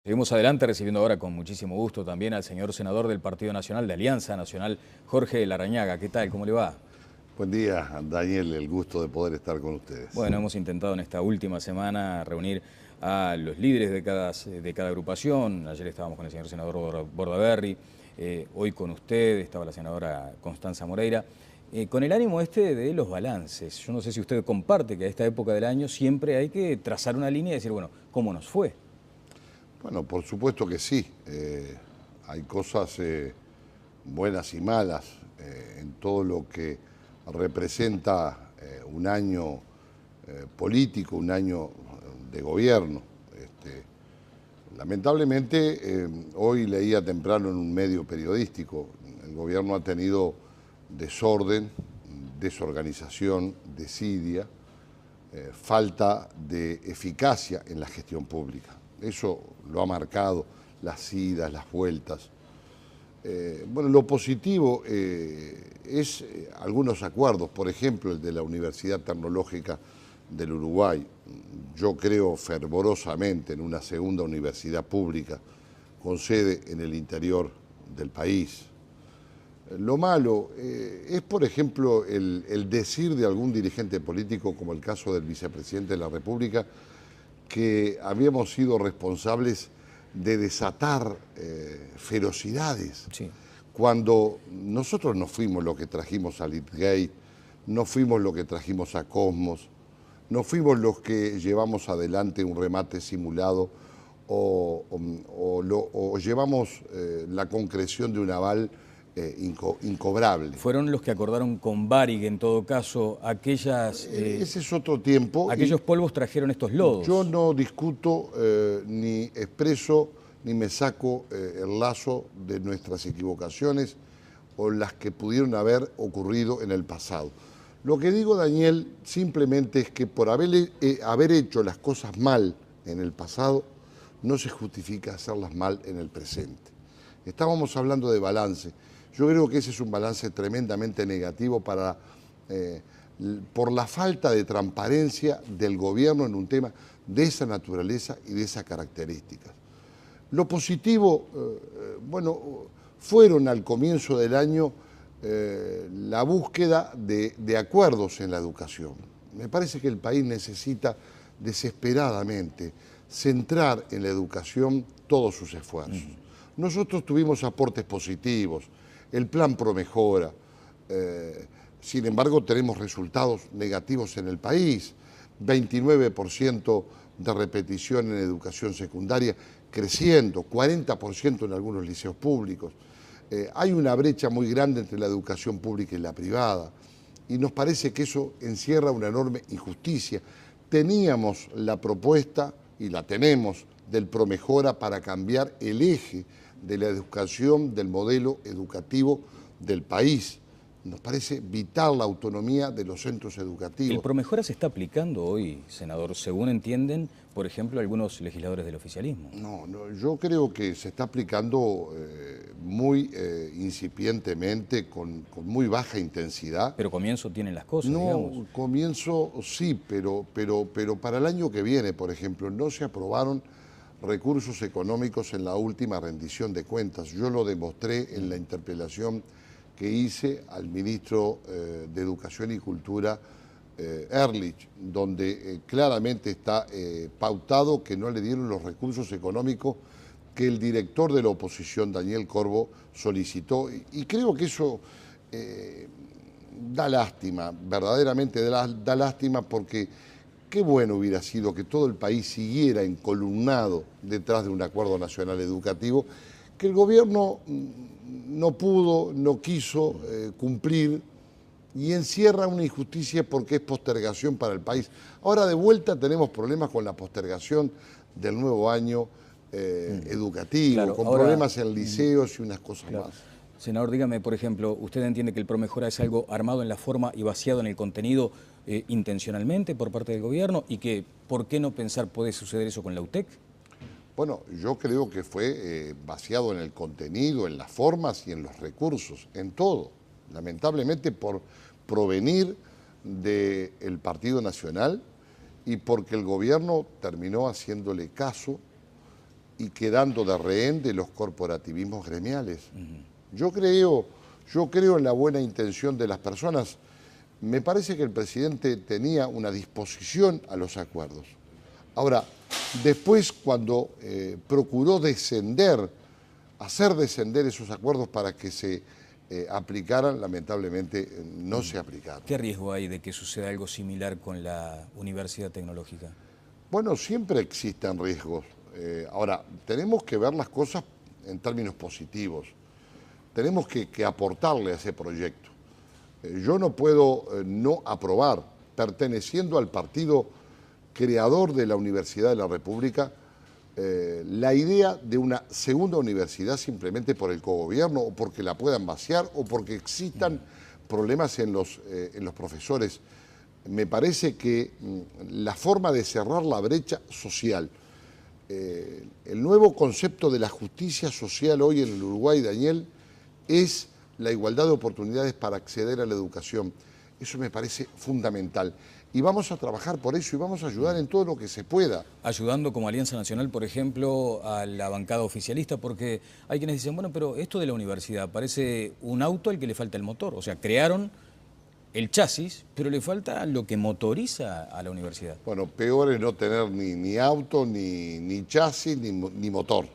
Seguimos adelante recibiendo ahora con muchísimo gusto también al señor senador del Partido Nacional de Alianza Nacional, Jorge Larrañaga. ¿Qué tal? ¿Cómo le va? Buen día, Daniel, el gusto de poder estar con ustedes. Bueno, hemos intentado en esta última semana reunir a los líderes de cada agrupación. Ayer estábamos con el señor senador Bordaberry, hoy con usted, estaba la senadora Constanza Moreira, con el ánimo de los balances. Yo no sé si usted comparte que a esta época del año siempre hay que trazar una línea y decir, bueno, ¿cómo nos fue? Bueno, por supuesto que sí. Hay cosas buenas y malas en todo lo que representa un año político, un año de gobierno. Lamentablemente, hoy leía temprano en un medio periodístico, el gobierno ha tenido desorden, desorganización, desidia, falta de eficacia en la gestión pública. Eso lo ha marcado las idas, las vueltas. Bueno, lo positivo es algunos acuerdos, por ejemplo, el de la Universidad Tecnológica del Uruguay. Yo creo fervorosamente en una segunda universidad pública con sede en el interior del país. Lo malo es, por ejemplo, el decir de algún dirigente político, como el caso del vicepresidente de la República, que habíamos sido responsables de desatar ferocidades. Sí. Cuando nosotros no fuimos los que trajimos a Litgate, no fuimos los que trajimos a Cosmos, no fuimos los que llevamos adelante un remate simulado o llevamos la concreción de un aval incobrable. Fueron los que acordaron con Varig, en todo caso, aquellas... Ese es otro tiempo. Aquellos polvos trajeron estos lodos. Yo no discuto ni expreso ni me saco el lazo de nuestras equivocaciones o las que pudieron haber ocurrido en el pasado. Lo que digo, Daniel, simplemente es que por haber hecho las cosas mal en el pasado, no se justifica hacerlas mal en el presente. Estábamos hablando de balance. Yo creo que ese es un balance tremendamente negativo por la falta de transparencia del gobierno en un tema de esa naturaleza y de esas características. Lo positivo, bueno, fueron al comienzo del año la búsqueda de acuerdos en la educación. Me parece que el país necesita desesperadamente centrar en la educación todos sus esfuerzos. Nosotros tuvimos aportes positivos, el plan Promejora, sin embargo tenemos resultados negativos en el país, 29% de repetición en educación secundaria, creciendo, 40% en algunos liceos públicos. Hay una brecha muy grande entre la educación pública y la privada y nos parece que eso encierra una enorme injusticia. Teníamos la propuesta, y la tenemos, del Promejora para cambiar el eje de la educación, del modelo educativo del país. Nos parece vital la autonomía de los centros educativos. ¿El Promejora se está aplicando hoy, senador, según entienden, por ejemplo, algunos legisladores del oficialismo? No, yo creo que se está aplicando muy incipientemente, con muy baja intensidad. Pero comienzo tienen las cosas, digamos. Comienzo sí, pero para el año que viene, por ejemplo, no se aprobaron recursos económicos en la última rendición de cuentas. Yo lo demostré en la interpelación que hice al ministro de Educación y Cultura, Ehrlich, donde claramente está pautado que no le dieron los recursos económicos que el director de la oposición, Daniel Corvo, solicitó. Y creo que eso da lástima, verdaderamente da lástima, porque qué bueno hubiera sido que todo el país siguiera encolumnado detrás de un acuerdo nacional educativo que el gobierno no pudo, no quiso cumplir, y encierra una injusticia porque es postergación para el país. Ahora de vuelta tenemos problemas con la postergación del nuevo año educativo, Claro, con ahora, problemas en liceos y unas cosas claro. más. Senador, dígame, por ejemplo, ¿usted entiende que el Promejora es algo armado en la forma y vaciado en el contenido intencionalmente por parte del gobierno? Y que, ¿por qué no pensar puede suceder eso con la UTEC? Bueno, yo creo que fue vaciado en el contenido, en las formas y en los recursos, en todo. Lamentablemente por provenir del Partido Nacional y porque el gobierno terminó haciéndole caso y quedando de rehén de los corporativismos gremiales. Yo creo en la buena intención de las personas. Me parece que el presidente tenía una disposición a los acuerdos. Ahora, después cuando procuró hacer descender esos acuerdos para que se aplicaran, lamentablemente no se aplicaron. ¿Qué riesgo hay de que suceda algo similar con la Universidad Tecnológica? Bueno, siempre existen riesgos. Ahora, tenemos que ver las cosas en términos positivos. Tenemos que aportarle a ese proyecto. Yo no puedo no aprobar, perteneciendo al partido creador de la Universidad de la República, la idea de una segunda universidad simplemente por el cogobierno o porque la puedan vaciar o porque existan problemas en los profesores. Me parece que la forma de cerrar la brecha social, el nuevo concepto de la justicia social hoy en el Uruguay, Daniel, es la igualdad de oportunidades para acceder a la educación. Eso me parece fundamental. Y vamos a trabajar por eso y vamos a ayudar en todo lo que se pueda. Ayudando como Alianza Nacional, por ejemplo, a la bancada oficialista, porque hay quienes dicen, bueno, pero esto de la universidad parece un auto al que le falta el motor. O sea, crearon el chasis, pero le falta lo que motoriza a la universidad. Bueno, peor es no tener ni auto, ni chasis, ni motor.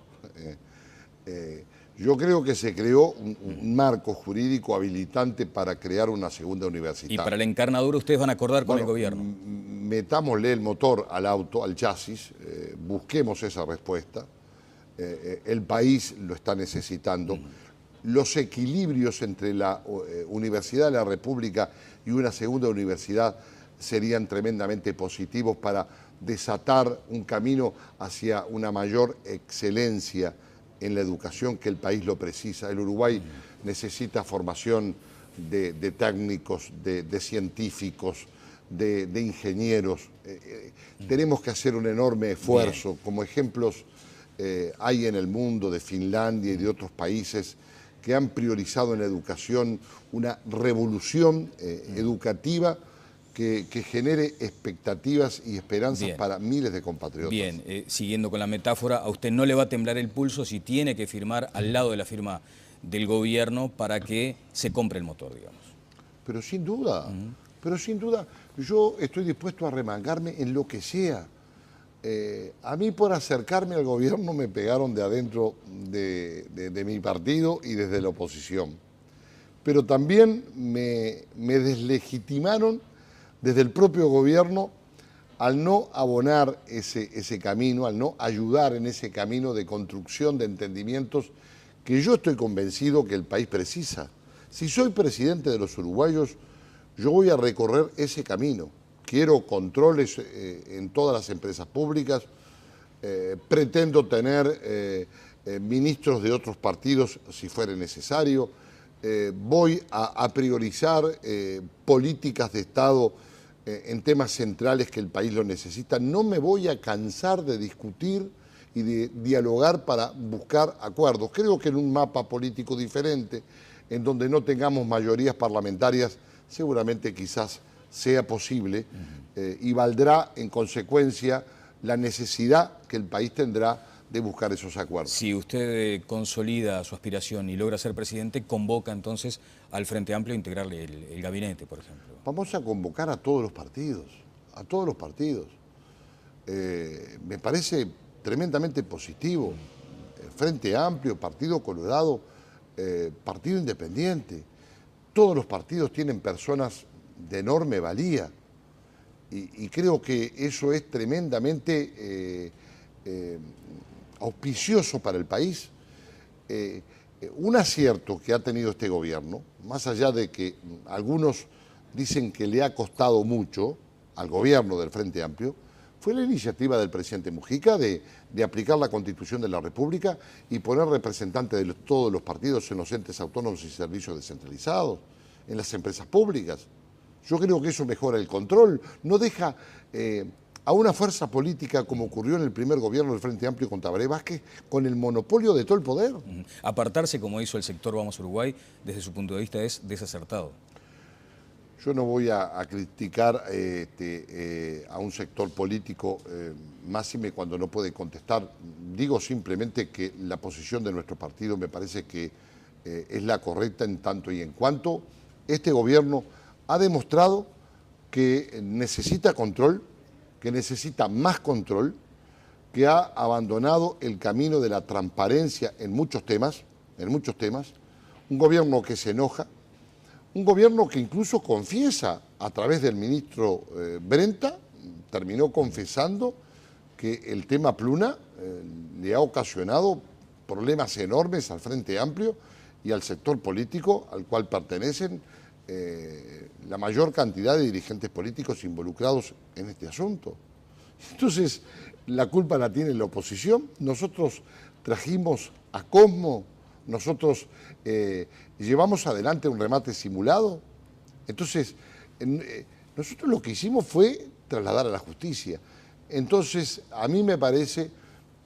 Yo creo que se creó un marco jurídico habilitante para crear una segunda universidad. Y para la encarnadura ustedes van a acordar con el gobierno. Metámosle el motor al auto, al chasis, busquemos esa respuesta. El país lo está necesitando. Los equilibrios entre la Universidad de la República y una segunda universidad serían tremendamente positivos para desatar un camino hacia una mayor excelencia en la educación que el país lo precisa. El Uruguay necesita formación de técnicos, de científicos, de ingenieros. Tenemos que hacer un enorme esfuerzo. Bien. Como ejemplos hay en el mundo de Finlandia y de otros países que han priorizado en la educación una revolución educativa que genere expectativas y esperanzas para miles de compatriotas. Bien, siguiendo con la metáfora, a usted no le va a temblar el pulso si tiene que firmar al lado de la firma del gobierno para que se compre el motor, digamos. Pero sin duda, yo estoy dispuesto a remangarme en lo que sea. A mí por acercarme al gobierno me pegaron de adentro de mi partido y desde la oposición. Pero también me deslegitimaron desde el propio gobierno al no abonar ese camino, al no ayudar en ese camino de construcción de entendimientos que yo estoy convencido que el país precisa. Si soy presidente de los uruguayos, yo voy a recorrer ese camino. Quiero controles en todas las empresas públicas, pretendo tener ministros de otros partidos si fuera necesario, voy a priorizar políticas de Estado en temas centrales que el país lo necesita. No me voy a cansar de discutir y de dialogar para buscar acuerdos. Creo que en un mapa político diferente, en donde no tengamos mayorías parlamentarias, seguramente quizás sea posible y valdrá en consecuencia la necesidad que el país tendrá de buscar esos acuerdos. Si usted consolida su aspiración y logra ser presidente, convoca entonces al Frente Amplio a integrarle el gabinete, por ejemplo. Vamos a convocar a todos los partidos, a todos los partidos. Me parece tremendamente positivo. Frente Amplio, Partido Colorado, Partido Independiente. Todos los partidos tienen personas de enorme valía y creo que eso es tremendamente auspicioso para el país. Un acierto que ha tenido este gobierno, más allá de que algunos dicen que le ha costado mucho al gobierno del Frente Amplio, fue la iniciativa del presidente Mujica de aplicar la Constitución de la República y poner representantes de todos los partidos en los entes autónomos y servicios descentralizados, en las empresas públicas. Yo creo que eso mejora el control, no deja a una fuerza política como ocurrió en el primer gobierno del Frente Amplio con Tabaré Vázquez, con el monopolio de todo el poder. Apartarse, como hizo el sector Vamos Uruguay, desde su punto de vista es desacertado. Yo no voy a criticar a un sector político, máxime cuando no puede contestar. Digo simplemente que la posición de nuestro partido me parece que es la correcta en tanto y en cuanto este gobierno ha demostrado que necesita control, que necesita más control, que ha abandonado el camino de la transparencia en muchos temas, un gobierno que se enoja, un gobierno que incluso confiesa a través del ministro Brenta, terminó confesando que el tema Pluna le ha ocasionado problemas enormes al Frente Amplio y al sector político al cual pertenecen la mayor cantidad de dirigentes políticos involucrados en este asunto. Entonces, la culpa la tiene la oposición. Nosotros trajimos a Cosmo, nosotros llevamos adelante un remate simulado. Entonces, nosotros lo que hicimos fue trasladar a la justicia. Entonces, a mí me parece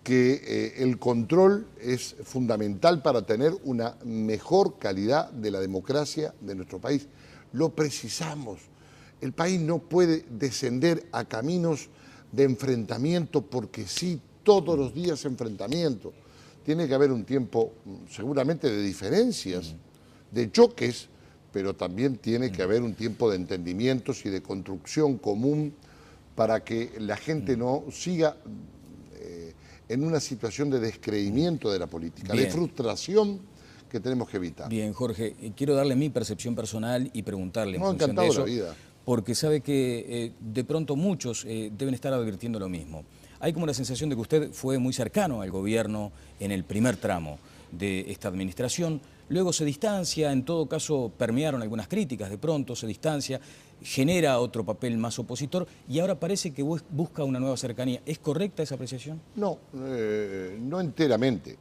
que el control es fundamental para tener una mejor calidad de la democracia de nuestro país. Lo precisamos. El país no puede descender a caminos de enfrentamiento porque sí, todos los días enfrentamiento. Tiene que haber un tiempo seguramente de diferencias, de choques, pero también tiene que haber un tiempo de entendimientos y de construcción común para que la gente no siga en una situación de descreimiento de la política, de frustración que tenemos que evitar. Bien, Jorge, quiero darle mi percepción personal y preguntarle en No, función de encantado eso, la vida. porque sabe que de pronto muchos deben estar advirtiendo lo mismo. Hay como la sensación de que usted fue muy cercano al gobierno en el primer tramo de esta administración, luego se distancia, en todo caso permearon algunas críticas, de pronto se distancia, genera otro papel más opositor y ahora parece que busca una nueva cercanía. ¿Es correcta esa apreciación? No, no enteramente.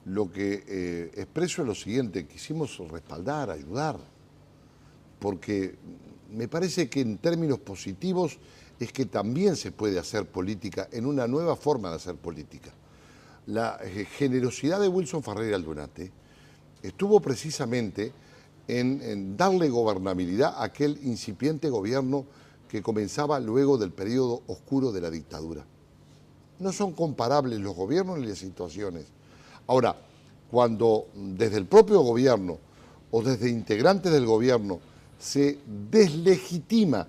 Lo que expreso es lo siguiente: quisimos respaldar, ayudar, porque me parece que en términos positivos es que también se puede hacer política en una nueva forma de hacer política. La generosidad de Wilson Ferreira Aldunate estuvo precisamente en darle gobernabilidad a aquel incipiente gobierno que comenzaba luego del periodo oscuro de la dictadura. No son comparables los gobiernos ni las situaciones. Ahora, cuando desde el propio gobierno o desde integrantes del gobierno se deslegitima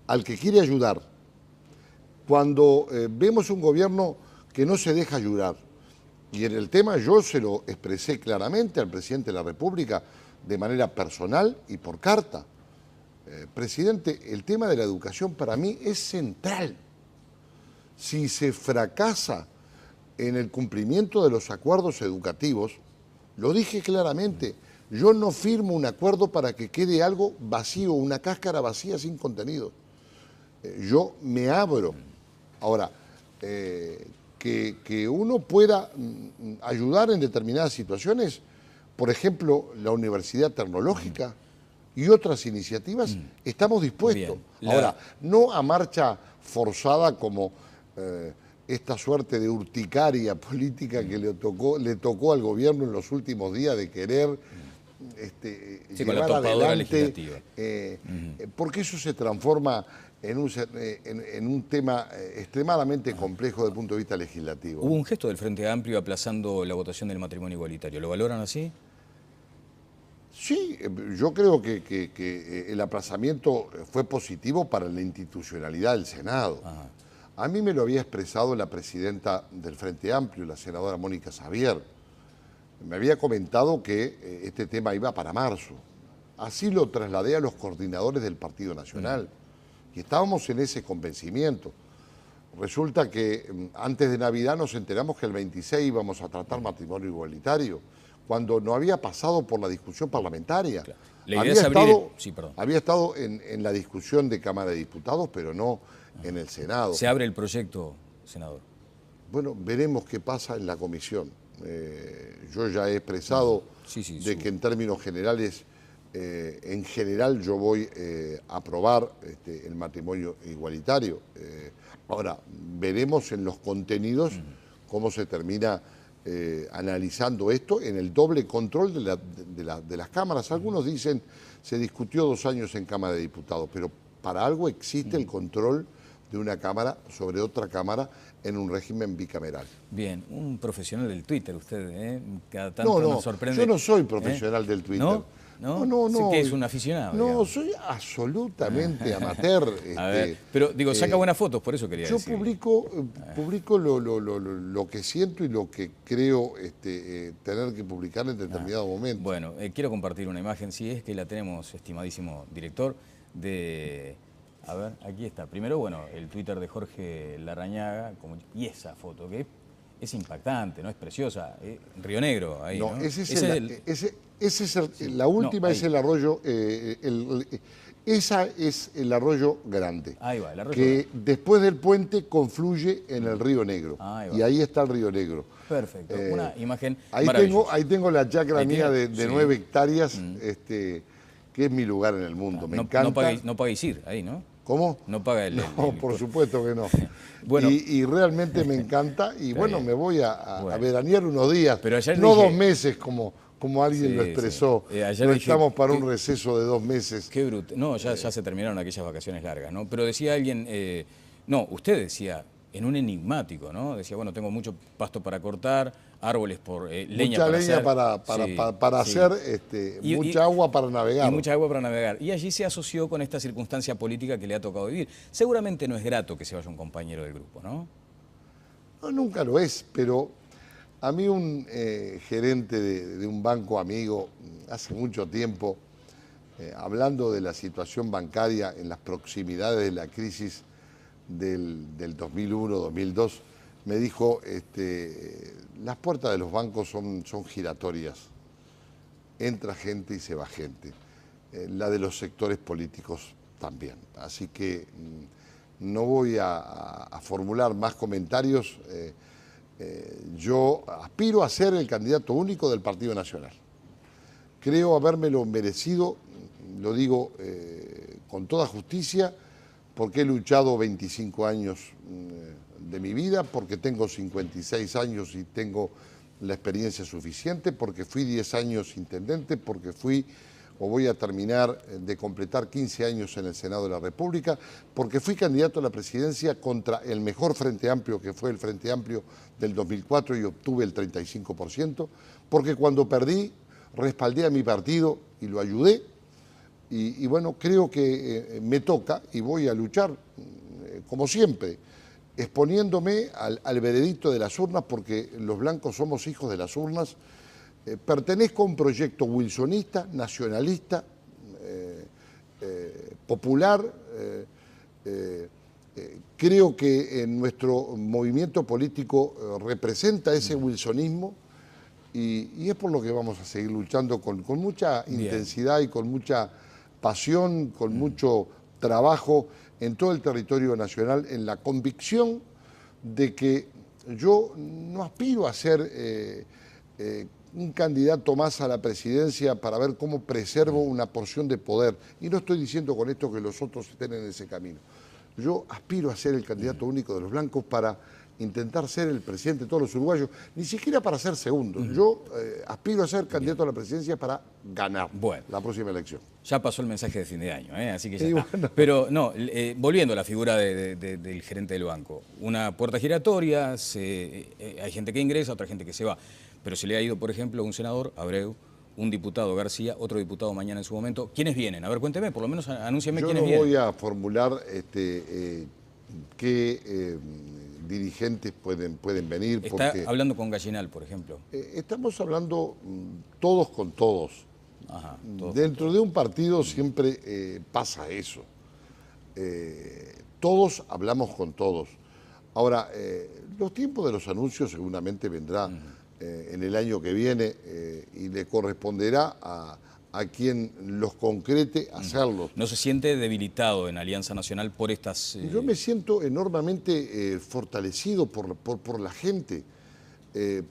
al que quiere ayudar, cuando vemos un gobierno que no se deja ayudar, y en el tema yo se lo expresé claramente al presidente de la República de manera personal y por carta. Presidente, el tema de la educación para mí es central. Si se fracasa en el cumplimiento de los acuerdos educativos, lo dije claramente, yo no firmo un acuerdo para que quede algo vacío, una cáscara vacía sin contenido. Yo me abro. Ahora, que uno pueda ayudar en determinadas situaciones, por ejemplo, la Universidad Tecnológica y otras iniciativas, estamos dispuestos. Ahora, no a marcha forzada como esta suerte de urticaria política que le tocó al gobierno en los últimos días de querer llevar adelante, porque eso se transforma en un tema extremadamente complejo desde el punto de vista legislativo. Hubo un gesto del Frente Amplio aplazando la votación del matrimonio igualitario. ¿Lo valoran así? Sí, yo creo que el aplazamiento fue positivo para la institucionalidad del Senado. Ajá. A mí me lo había expresado la presidenta del Frente Amplio, la senadora Mónica Xavier. Me había comentado que este tema iba para marzo. Así lo trasladé a los coordinadores del Partido Nacional. Y estábamos en ese convencimiento. Resulta que antes de Navidad nos enteramos que el 26 íbamos a tratar matrimonio igualitario, cuando no había pasado por la discusión parlamentaria. Claro. Había estado en la discusión de Cámara de Diputados, pero no en el Senado. ¿Se abre el proyecto, senador? Bueno, veremos qué pasa en la comisión. Yo ya he expresado que en términos generales, en general yo voy a aprobar el matrimonio igualitario. Ahora, veremos en los contenidos cómo se termina analizando esto en el doble control de las cámaras. Algunos dicen se discutió 2 años en Cámara de Diputados, pero para algo existe el control de una cámara sobre otra cámara en un régimen bicameral. Bien, un profesional del Twitter usted, ¿eh? Cada tanto No, nos sorprende. yo no soy profesional del Twitter. ¿No? No. Sé que es un aficionado. No, digamos. soy absolutamente amateur. A ver, pero digo, saca buenas fotos, por eso quería decir. Yo publico lo que siento y lo que creo tener que publicar en determinado momento. Bueno, quiero compartir una imagen, si es que la tenemos, estimadísimo director, de... A ver, aquí está. Primero, bueno, el Twitter de Jorge Larrañaga, y esa foto, que es impactante, ¿no? Es preciosa. Río Negro, ahí, ¿no? La última no, es el arroyo, esa es el arroyo grande. Ahí va, el arroyo que grande. Después del puente confluye en el Río Negro. Ahí va. Y ahí está el Río Negro. Perfecto, una imagen ahí tengo la chacra mía de sí. 9 hectáreas, que es mi lugar en el mundo. Me encanta. No paguéis ir ahí, ¿no? ¿Cómo? No paga el... No, por supuesto que no. Bueno, y realmente me encanta y bueno, me voy a veranear unos días, pero ayer no dije, 2 meses como alguien lo expresó. Ayer no dije, estamos para un receso de 2 meses. Qué bruto. No, ya se terminaron aquellas vacaciones largas, ¿no? Pero decía alguien, no, usted decía, en un enigmático, ¿no? Decía, bueno, tengo mucho pasto para cortar, árboles por leña mucha para leña hacer. para hacer, mucha agua para navegar. Y mucha agua para navegar. Y allí se asoció con esta circunstancia política que le ha tocado vivir. Seguramente no es grato que se vaya un compañero del grupo, ¿no? No, nunca lo es, pero a mí un gerente de un banco amigo, hace mucho tiempo, hablando de la situación bancaria en las proximidades de la crisis del 2001-2002, me dijo, las puertas de los bancos son giratorias, entra gente y se va gente, la de los sectores políticos también. Así que no voy a formular más comentarios. Yo aspiro a ser el candidato único del Partido Nacional. Creo habérmelo merecido, lo digo con toda justicia, porque he luchado 25 años de mi vida, porque tengo 56 años y tengo la experiencia suficiente, porque fui 10 años intendente, porque fui o voy a terminar de completar 15 años en el Senado de la República, porque fui candidato a la presidencia contra el mejor Frente Amplio, que fue el Frente Amplio del 2004, y obtuve el 35%, porque cuando perdí respaldé a mi partido y lo ayudé, y bueno, creo que me toca y voy a luchar, como siempre, exponiéndome al veredicto de las urnas, porque los blancos somos hijos de las urnas. Pertenezco a un proyecto wilsonista, nacionalista, popular. Creo que nuestro movimiento político representa ese wilsonismo y es por lo que vamos a seguir luchando con mucha intensidad y con mucha pasión, con mucho trabajo en todo el territorio nacional, en la convicción de que yo no aspiro a ser un candidato más a la presidencia para ver cómo preservo una porción de poder. Y no estoy diciendo con esto que los otros estén en ese camino. Yo aspiro a ser el candidato único de los blancos para intentar ser el presidente de todos los uruguayos, ni siquiera para ser segundo. Yo aspiro a ser candidato a la presidencia para ganar la próxima elección. Ya pasó el mensaje de fin de año, así que ya está. Bueno. Pero no, volviendo a la figura del gerente del banco, una puerta giratoria, hay gente que ingresa, otra gente que se va, pero se le ha ido, por ejemplo, un senador, Abreu, un diputado, García, otro diputado mañana en su momento. ¿Quiénes vienen? A ver, cuénteme, por lo menos anúnciame quiénes vienen. Yo no voy a formular qué dirigentes pueden venir. Está hablando con Gallinal, por ejemplo. Estamos hablando todos con todos. Ajá, Dentro de un partido siempre pasa eso. Todos hablamos con todos. Ahora, los tiempos de los anuncios seguramente vendrán en el año que viene y le corresponderá a quien los concrete hacerlos. ¿No se siente debilitado en Alianza Nacional por estas...? Yo me siento enormemente fortalecido por la gente,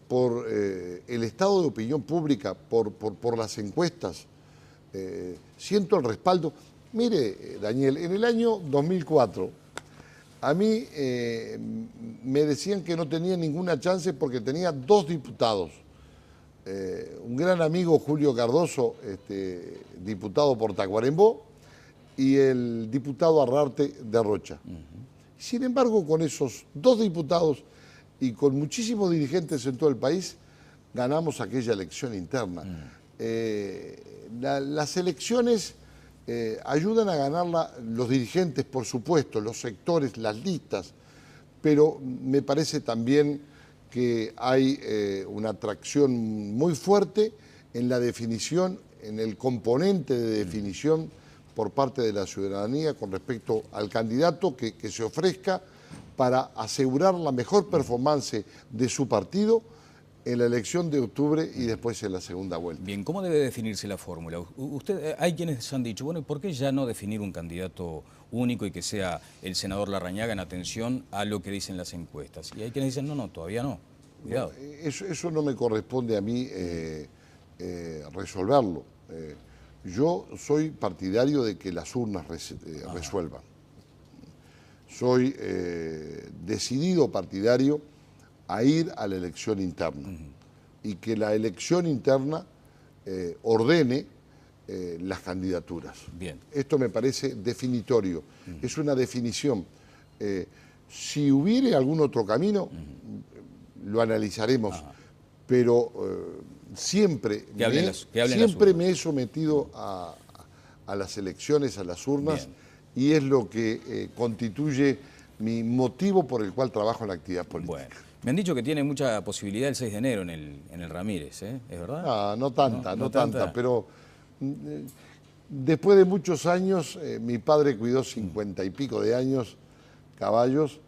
por el estado de opinión pública, por las encuestas. Siento el respaldo. Mire, Daniel, en el año 2004 A mí me decían que no tenía ninguna chance porque tenía 2 diputados. Un gran amigo, Julio Cardoso, diputado por Tacuarembó, y el diputado Arrarte de Rocha. Sin embargo, con esos 2 diputados y con muchísimos dirigentes en todo el país, ganamos aquella elección interna. Las elecciones ayudan a ganarla los dirigentes, por supuesto, los sectores, las listas, pero me parece también que hay una atracción muy fuerte en la definición, en el componente de definición por parte de la ciudadanía con respecto al candidato que se ofrezca para asegurar la mejor performance de su partido en la elección de octubre y después en la segunda vuelta. Bien, ¿cómo debe definirse la fórmula? Hay quienes han dicho, bueno, ¿por qué ya no definir un candidato único y que sea el senador Larrañaga en atención a lo que dicen las encuestas? Y hay quienes dicen, no, todavía no, cuidado. Eso no me corresponde a mí resolverlo. Yo soy partidario de que las urnas resuelvan. Soy decidido partidario a ir a la elección interna y que la elección interna ordene las candidaturas. Bien. Esto me parece definitorio, es una definición. Si hubiere algún otro camino, lo analizaremos, pero siempre me he sometido a las elecciones, a las urnas, y es lo que constituye mi motivo por el cual trabajo en la actividad política. Bueno, me han dicho que tiene mucha posibilidad el 6 de enero en el Ramírez, ¿es verdad? No tanta, pero después de muchos años, mi padre cuidó 50 y pico de años caballos.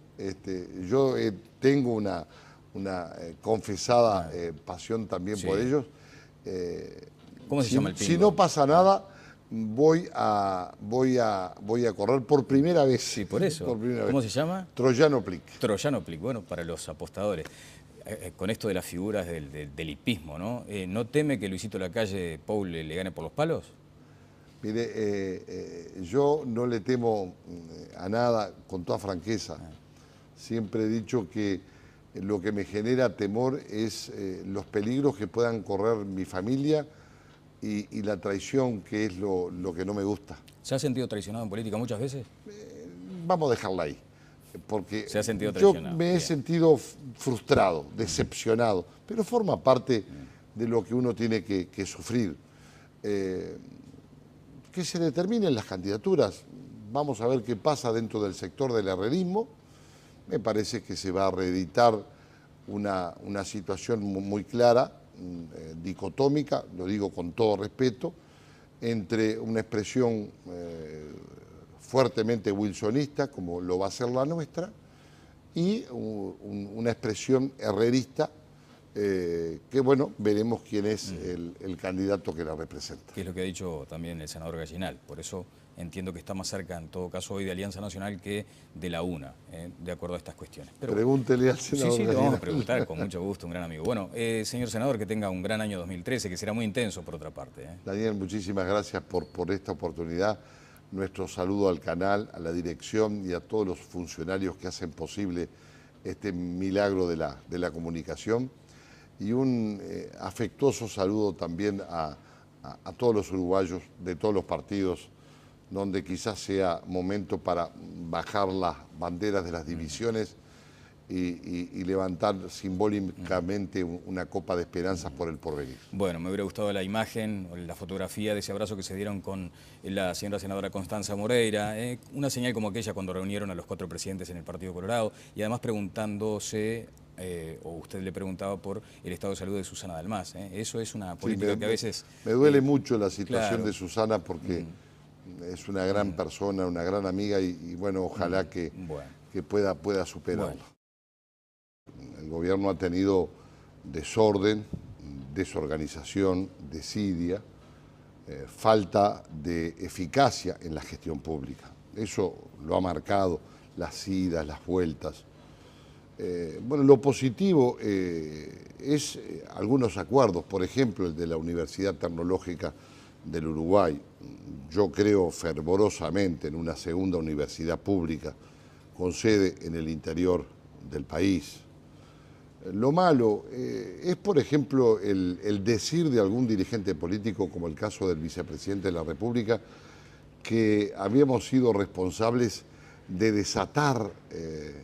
Yo tengo una confesada pasión también por ellos. ¿Cómo se llama el pingo? Si no pasa nada, voy a correr por primera vez. Sí, por eso. ¿Cómo se llama? Troyano Plic. Troyano Plic, bueno, para los apostadores. Con esto de las figuras del hipismo, ¿no? ¿No teme que Luisito Lacalle, Paul, le gane por los palos? Mire, yo no le temo a nada, con toda franqueza. Siempre he dicho que lo que me genera temor es los peligros que puedan correr mi familia y la traición, que es lo que no me gusta. ¿Se ha sentido traicionado en política muchas veces? Vamos a dejarla ahí, porque ¿Se ha sentido yo traicionado? me he sentido frustrado, decepcionado, pero forma parte de lo que uno tiene que sufrir. Que se determinen las candidaturas, vamos a ver qué pasa dentro del sector del herrerismo. Me parece que se va a reeditar una situación muy clara, dicotómica, lo digo con todo respeto, entre una expresión fuertemente wilsonista, como lo va a ser la nuestra, y una expresión herrerista, que bueno, veremos quién es el candidato que la representa. Que es lo que ha dicho también el senador Gallinal. Por eso entiendo que está más cerca, en todo caso, hoy de Alianza Nacional que de la UNA, de acuerdo a estas cuestiones. Pero, pregúntele al senador Sí, le Gallinal. vamos a preguntar, con mucho gusto, un gran amigo. Bueno, señor senador, que tenga un gran año 2013, que será muy intenso por otra parte. Daniel, muchísimas gracias por esta oportunidad. Nuestro saludo al canal, a la dirección y a todos los funcionarios que hacen posible este milagro de la comunicación. Y un afectuoso saludo también a todos los uruguayos de todos los partidos, donde quizás sea momento para bajar las banderas de las divisiones y levantar simbólicamente una copa de esperanzas por el porvenir. Bueno, me hubiera gustado la imagen, la fotografía de ese abrazo que se dieron con la señora senadora Constanza Moreira, una señal como aquella cuando reunieron a los 4 presidentes en el Partido Colorado, y además preguntándose, o usted le preguntaba por el estado de salud de Susana Dalmás. Eso es una política que a veces... Me duele mucho la situación de Susana, porque es una gran persona, una gran amiga, y bueno, ojalá que pueda superarlo. Bueno. El gobierno ha tenido desorden, desorganización, desidia, falta de eficacia en la gestión pública. Eso lo ha marcado las idas, las vueltas. Bueno, lo positivo es algunos acuerdos, por ejemplo, el de la Universidad Tecnológica del Uruguay. Yo creo fervorosamente en una segunda universidad pública con sede en el interior del país. Lo malo es, por ejemplo, el decir de algún dirigente político, como el caso del vicepresidente de la República, que habíamos sido responsables de desatar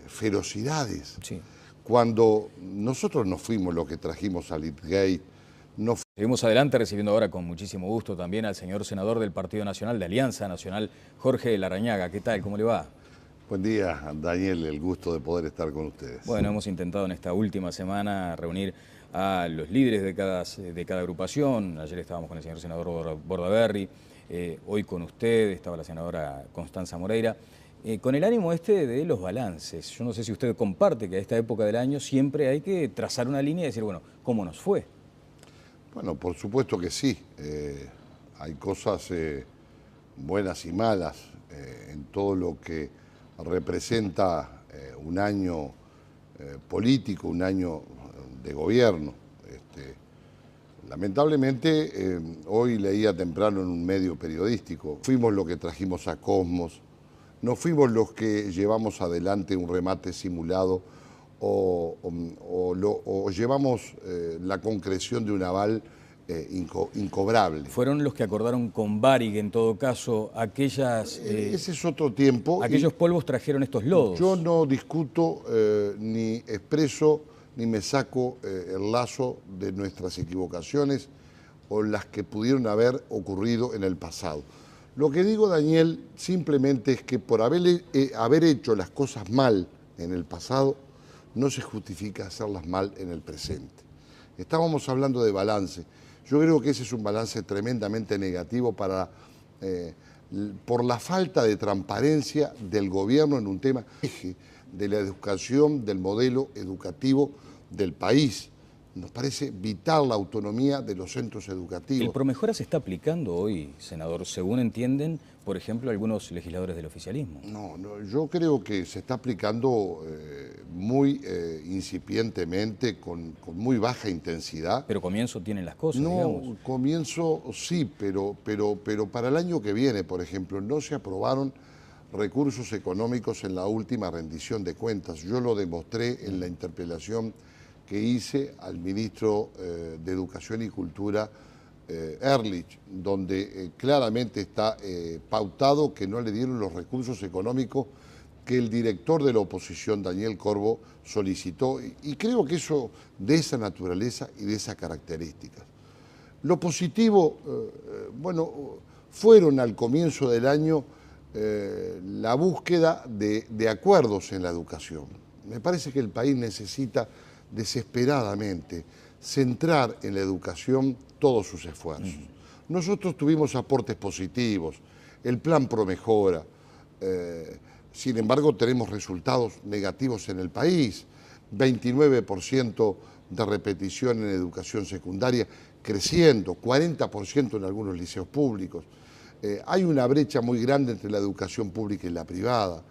ferocidades. Sí. Cuando nosotros no fuimos los que trajimos a Litgate, no. Seguimos adelante recibiendo ahora con muchísimo gusto también al señor senador del Partido Nacional, de Alianza Nacional, Jorge Larrañaga. ¿Qué tal? ¿Cómo le va? Buen día, Daniel, el gusto de poder estar con ustedes. Bueno, hemos intentado en esta última semana reunir a los líderes de cada agrupación. Ayer estábamos con el señor senador Bordaberry, hoy con usted, estaba la senadora Constanza Moreira, con el ánimo de los balances. Yo no sé si usted comparte que a esta época del año siempre hay que trazar una línea y decir, bueno, ¿cómo nos fue? Bueno, por supuesto que sí. Hay cosas buenas y malas en todo lo que representa un año político, un año de gobierno. Lamentablemente, hoy leía temprano en un medio periodístico, fuimos los que trajimos a Cosmos, no fuimos los que llevamos adelante un remate simulado o llevamos la concreción de un aval incobrable. Fueron los que acordaron con Varig, en todo caso, aquellas... ese es otro tiempo. Aquellos polvos trajeron estos lodos. Yo no discuto ni expreso ni me saco el lazo de nuestras equivocaciones o las que pudieron haber ocurrido en el pasado. Lo que digo, Daniel, simplemente es que por haber hecho las cosas mal en el pasado, no se justifica hacerlas mal en el presente. Estábamos hablando de balance. Yo creo que ese es un balance tremendamente negativo por la falta de transparencia del gobierno en un tema de la educación, del modelo educativo del país. Nos parece vital la autonomía de los centros educativos. ¿El Promejora se está aplicando hoy, senador, según entienden, por ejemplo, algunos legisladores del oficialismo? No, yo creo que se está aplicando muy incipientemente, con muy baja intensidad. Pero comienzo tienen las cosas, no, digamos. Comienzo sí, pero para el año que viene, por ejemplo, no se aprobaron recursos económicos en la última rendición de cuentas. Yo lo demostré en la interpelación que hice al ministro de Educación y Cultura, Ehrlich, donde claramente está pautado que no le dieron los recursos económicos que el director de la oposición, Daniel Corvo, solicitó. Y creo que eso de esa naturaleza y de esas características. Lo positivo, bueno, fueron al comienzo del año la búsqueda de acuerdos en la educación. Me parece que el país necesita desesperadamente centrar en la educación todos sus esfuerzos. Nosotros tuvimos aportes positivos, el plan Promejora, sin embargo tenemos resultados negativos en el país, 29% de repetición en educación secundaria, creciendo, 40% en algunos liceos públicos. Hay una brecha muy grande entre la educación pública y la privada,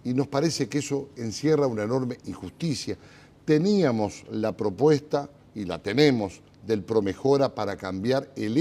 y nos parece que eso encierra una enorme injusticia. Teníamos la propuesta, y la tenemos, del Promejora para cambiar el